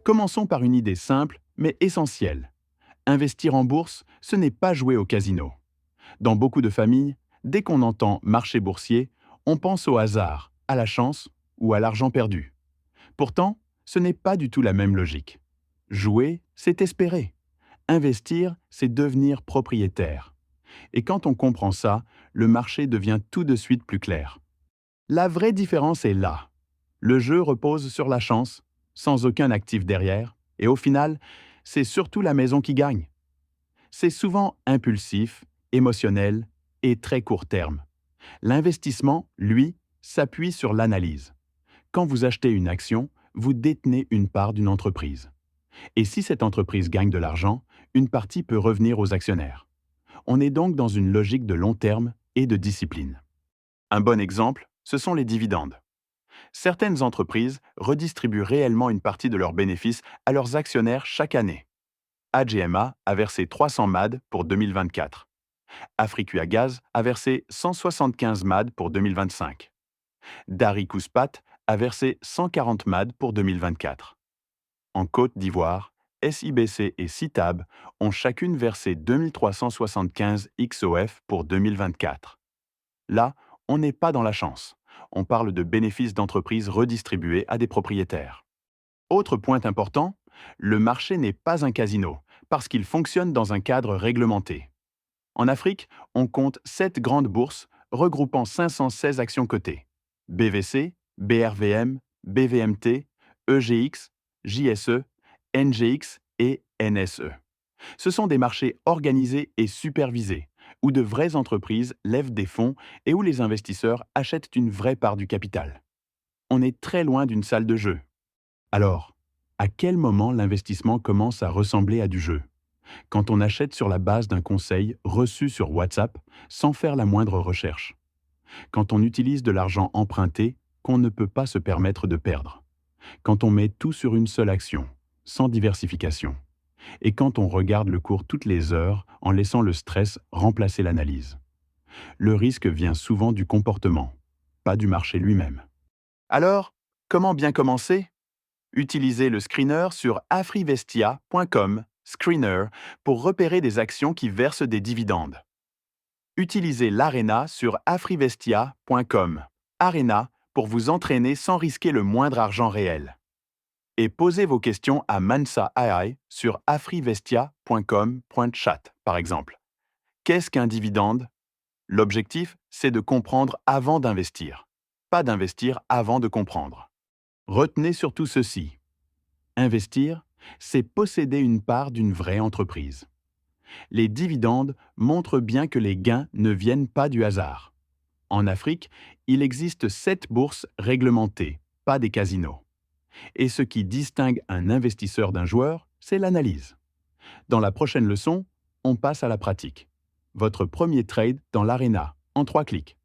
Commençons par une idée simple, mais essentielle. Investir en bourse, ce n'est pas jouer au casino. Dans beaucoup de familles, dès qu'on entend marché boursier, on pense au hasard, à la chance ou à l'argent perdu. Pourtant, ce n'est pas du tout la même logique. Jouer, c'est espérer. Investir, c'est devenir propriétaire. Et quand on comprend ça, le marché devient tout de suite plus clair. La vraie différence est là. Le jeu repose sur la chance, sans aucun actif derrière, et au final, c'est surtout la maison qui gagne. C'est souvent impulsif, émotionnel et très court terme. L'investissement, lui, s'appuie sur l'analyse. Quand vous achetez une action, vous détenez une part d'une entreprise. Et si cette entreprise gagne de l'argent, une partie peut revenir aux actionnaires. On est donc dans une logique de long terme et de discipline. Un bon exemple, ce sont les dividendes. Certaines entreprises redistribuent réellement une partie de leurs bénéfices à leurs actionnaires chaque année. AGMA a versé 300 MAD pour 2024. Afriqua Gaz a versé 175 MAD pour 2025. Dari Kouspat a versé 140 MAD pour 2024. En Côte d'Ivoire, SIBC et CITAB ont chacune versé 2375 XOF pour 2024. Là, on n'est pas dans la chance. On parle de bénéfices d'entreprises redistribués à des propriétaires. Autre point important, le marché n'est pas un casino, parce qu'il fonctionne dans un cadre réglementé. En Afrique, on compte 7 grandes bourses regroupant 516 actions cotées. BVC, BRVM, BVMT, EGX, JSE, NGX et NSE. Ce sont des marchés organisés et supervisés, où de vraies entreprises lèvent des fonds et où les investisseurs achètent une vraie part du capital. On est très loin d'une salle de jeu. Alors, à quel moment l'investissement commence à ressembler à du jeu? Quand on achète sur la base d'un conseil reçu sur WhatsApp sans faire la moindre recherche. Quand on utilise de l'argent emprunté qu'on ne peut pas se permettre de perdre. Quand on met tout sur une seule action, sans diversification. Et quand on regarde le cours toutes les heures en laissant le stress remplacer l'analyse. Le risque vient souvent du comportement, pas du marché lui-même. Alors, comment bien commencer? Utilisez le screener sur afrivestia.com, screener, pour repérer des actions qui versent des dividendes. Utilisez l'Arena sur afrivestia.com, Arena, pour vous entraîner sans risquer le moindre argent réel. Et posez vos questions à Mansa AI sur afrivestia.com.chat, par exemple. Qu'est-ce qu'un dividende? L'objectif, c'est de comprendre avant d'investir, pas d'investir avant de comprendre. Retenez surtout ceci. Investir, c'est posséder une part d'une vraie entreprise. Les dividendes montrent bien que les gains ne viennent pas du hasard. En Afrique, il existe 7 bourses réglementées, pas des casinos. Et ce qui distingue un investisseur d'un joueur, c'est l'analyse. Dans la prochaine leçon, on passe à la pratique. Votre premier trade dans l'Arena, en 3 clics.